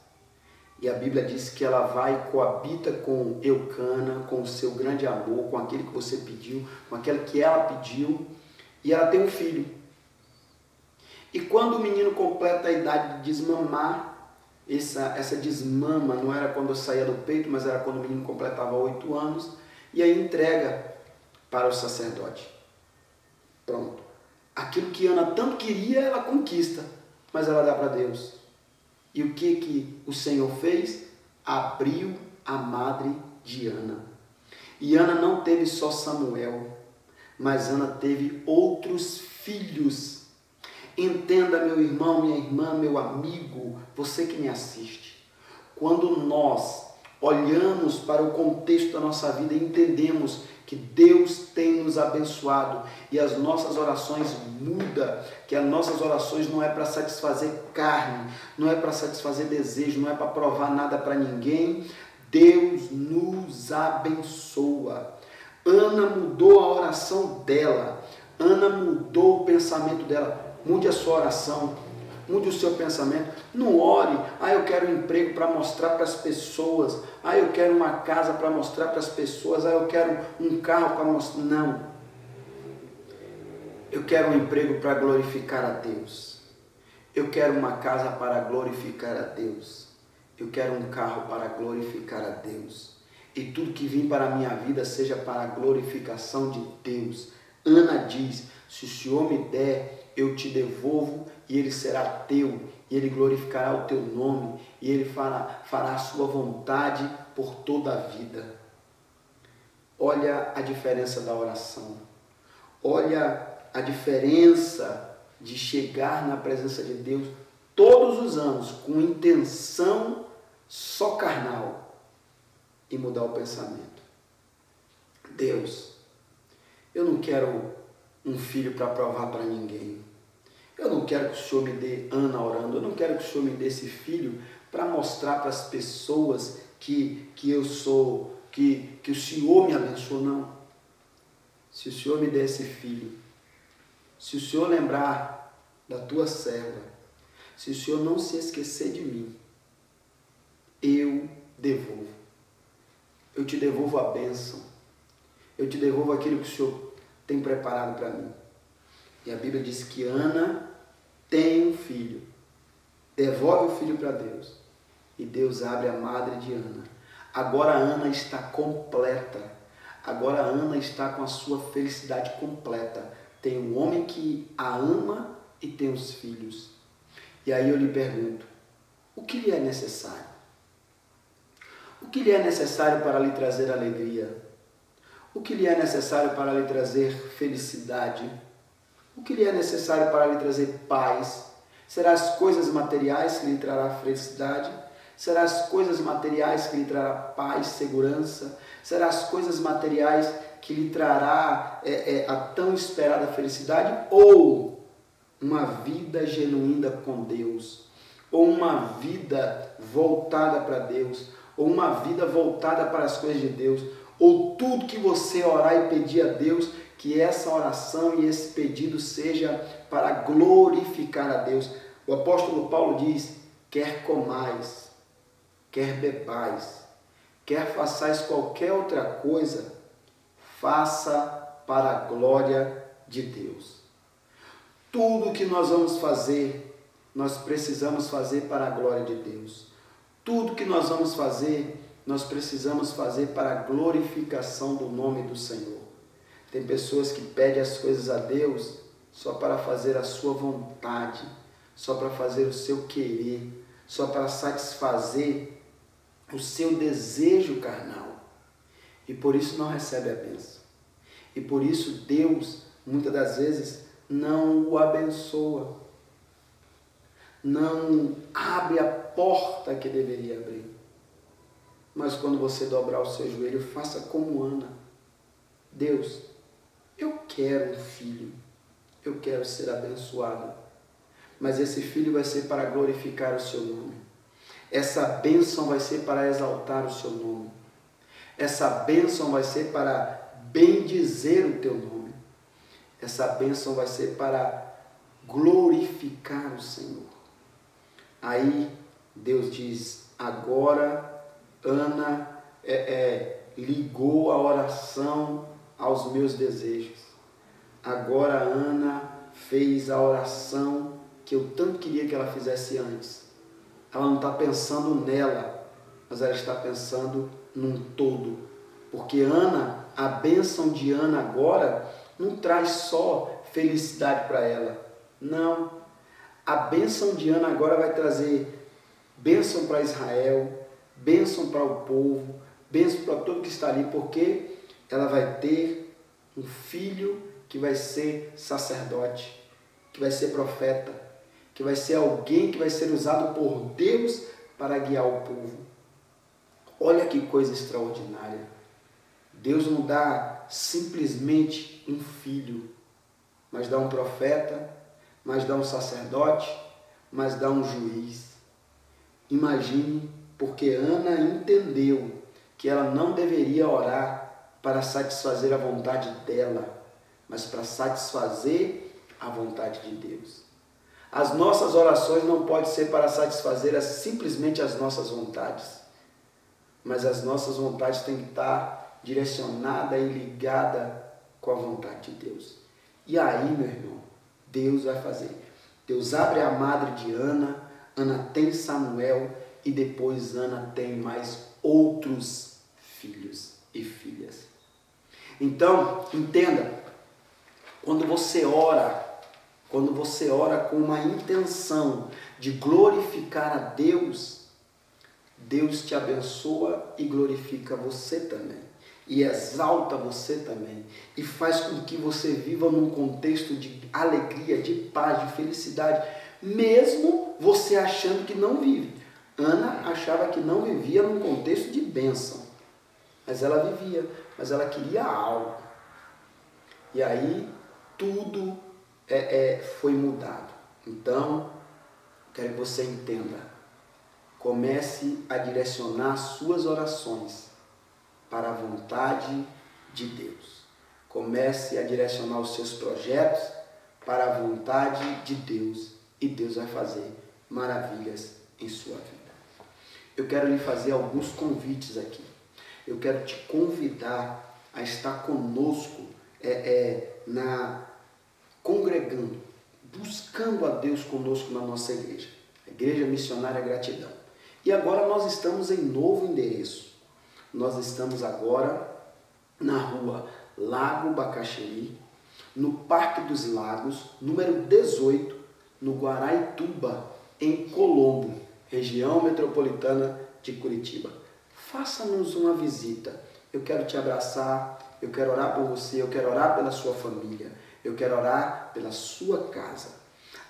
E a Bíblia diz que ela vai e coabita com Eucana, com o seu grande amor, com aquele que você pediu, com aquele que ela pediu, e ela tem um filho. E quando o menino completa a idade de desmamar, essa desmama não era quando saía do peito, mas era quando o menino completava 8 anos, e aí entrega para o sacerdote. Pronto. Aquilo que Ana tanto queria, ela conquista, mas ela dá para Deus. E o que o Senhor fez? Abriu a madre de Ana. E Ana não teve só Samuel, mas Ana teve outros filhos. Entenda, meu irmão, minha irmã, meu amigo, você que me assiste. Quando nós olhamos para o contexto da nossa vida e entendemos que Deus tem nos abençoado e as nossas orações mudam, que as nossas orações não é para satisfazer carne, não é para satisfazer desejo, não é para provar nada para ninguém, Deus nos abençoa. Ana mudou a oração dela, Ana mudou o pensamento dela. Mude a sua oração, mude o seu pensamento. Não ore, eu quero um emprego para mostrar para as pessoas, eu quero uma casa para mostrar para as pessoas, eu quero um carro para mostrar. Não. Eu quero um emprego para glorificar a Deus. Eu quero uma casa para glorificar a Deus. Eu quero um carro para glorificar a Deus. E tudo que vem para a minha vida seja para a glorificação de Deus. Ana diz, se o Senhor me der, eu te devolvo e ele será teu, e ele glorificará o teu nome, e ele fará a sua vontade por toda a vida. Olha a diferença da oração. Olha a diferença de chegar na presença de Deus todos os anos com intenção só carnal e mudar o pensamento. Deus, eu não quero um filho para provar para ninguém. Eu não quero que o Senhor me dê Ana orando. Eu não quero que o Senhor me dê esse filho para mostrar para as pessoas que eu sou, que o Senhor me abençoou. Não. Se o Senhor me der esse filho, se o Senhor lembrar da tua serva, se o Senhor não se esquecer de mim, eu devolvo. Eu te devolvo a bênção. Eu te devolvo aquilo que o Senhor tem preparado para mim. E a Bíblia diz que Ana tem um filho, devolve o filho para Deus, e Deus abre a madre de Ana. Agora Ana está completa, agora Ana está com a sua felicidade completa. Tem um homem que a ama e tem os filhos. E aí eu lhe pergunto, o que lhe é necessário? O que lhe é necessário para lhe trazer alegria? O que lhe é necessário para lhe trazer felicidade? O que lhe é necessário para lhe trazer paz? Será as coisas materiais que lhe trará felicidade? Será as coisas materiais que lhe trará paz, segurança? Será as coisas materiais que lhe trará a tão esperada felicidade? Ou uma vida genuína com Deus? Ou uma vida voltada para Deus? Ou uma vida voltada para as coisas de Deus? Ou tudo que você orar e pedir a Deus, que essa oração e esse pedido seja para glorificar a Deus. O apóstolo Paulo diz, quer comais, quer bebais, quer façais qualquer outra coisa, faça para a glória de Deus. Tudo que nós vamos fazer, nós precisamos fazer para a glória de Deus. Tudo que nós vamos fazer, nós precisamos fazer para a glorificação do nome do Senhor. Tem pessoas que pedem as coisas a Deus só para fazer a sua vontade, só para fazer o seu querer, só para satisfazer o seu desejo carnal. E por isso não recebe a bênção. E por isso Deus, muitas das vezes, não o abençoa. Não abre a porta que deveria abrir. Mas quando você dobrar o seu joelho, faça como Ana. Deus, eu quero um filho. Eu quero ser abençoado. Mas esse filho vai ser para glorificar o seu nome. Essa bênção vai ser para exaltar o seu nome. Essa bênção vai ser para bendizer o teu nome. Essa bênção vai ser para glorificar o Senhor. Aí Deus diz, agora Ana ligou a oração aos meus desejos. Agora Ana fez a oração que eu tanto queria que ela fizesse antes. Ela não está pensando nela, mas ela está pensando num todo. Porque Ana, a bênção de Ana agora, não traz só felicidade para ela. Não. A bênção de Ana agora vai trazer bênção para Israel, bênção para o povo, bênção para todo que está ali, porque ela vai ter um filho que vai ser sacerdote, que vai ser profeta, que vai ser alguém que vai ser usado por Deus para guiar o povo. Olha que coisa extraordinária. Deus não dá simplesmente um filho, mas dá um profeta, mas dá um sacerdote, mas dá um juiz. Imagine, porque Ana entendeu que ela não deveria orar para satisfazer a vontade dela, mas para satisfazer a vontade de Deus. As nossas orações não podem ser para satisfazer simplesmente as nossas vontades, mas as nossas vontades têm que estar direcionadas e ligadas com a vontade de Deus. E aí, meu irmão, Deus vai fazer. Deus abre a madre de Ana, Ana tem Samuel e depois Ana tem mais outros filhos e filhas. Então, entenda, quando você ora com uma intenção de glorificar a Deus, Deus te abençoa e glorifica você também. E exalta você também. E faz com que você viva num contexto de alegria, de paz, de felicidade. Mesmo você achando que não vive. Ana achava que não vivia num contexto de bênção. Mas ela vivia. Mas ela queria algo. E aí tudo foi mudado. Então, quero que você entenda. Comece a direcionar suas orações para a vontade de Deus. Comece a direcionar os seus projetos para a vontade de Deus. E Deus vai fazer maravilhas em sua vida. Eu quero lhe fazer alguns convites aqui. Eu quero te convidar a estar conosco congregando, buscando a Deus conosco na nossa igreja. A Igreja Missionária Gratidão. E agora nós estamos em novo endereço. Nós estamos agora na rua Lago Bacaxiri, no Parque dos Lagos, número 18, no Guaraituba, em Colombo, região metropolitana de Curitiba. Faça-nos uma visita. Eu quero te abraçar, eu quero orar por você, eu quero orar pela sua família, eu quero orar pela sua casa.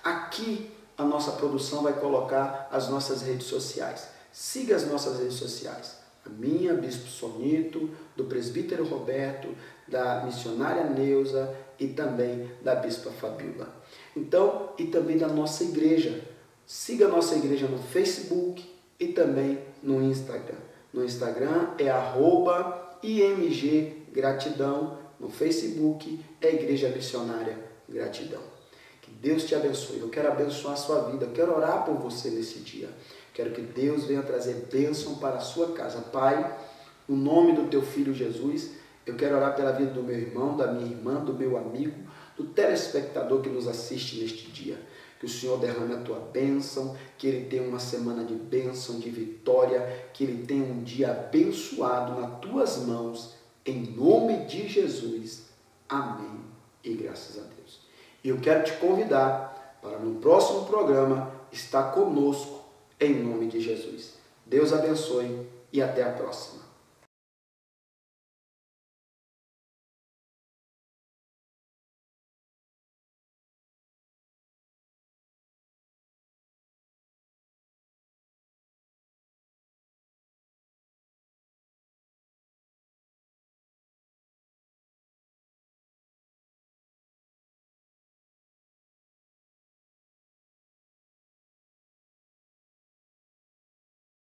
Aqui a nossa produção vai colocar as nossas redes sociais. Siga as nossas redes sociais. A minha, Bispo Sonito, do presbítero Roberto, da missionária Neuza e também da Bispa Fabíola. Então, e também da nossa igreja. Siga a nossa igreja no Facebook e também no Instagram. No Instagram é @IMG-Gratidão. No Facebook é Igreja Missionária Gratidão. Que Deus te abençoe. Eu quero abençoar a sua vida. Eu quero orar por você nesse dia. Quero que Deus venha trazer bênção para a sua casa. Pai, no nome do teu Filho Jesus, eu quero orar pela vida do meu irmão, da minha irmã, do meu amigo, do telespectador que nos assiste neste dia. Que o Senhor derrame a tua bênção, que ele tenha uma semana de bênção, de vitória, que ele tenha um dia abençoado nas tuas mãos, em nome de Jesus. Amém. E graças a Deus. E eu quero te convidar para no próximo programa estar conosco, em nome de Jesus. Deus abençoe e até a próxima.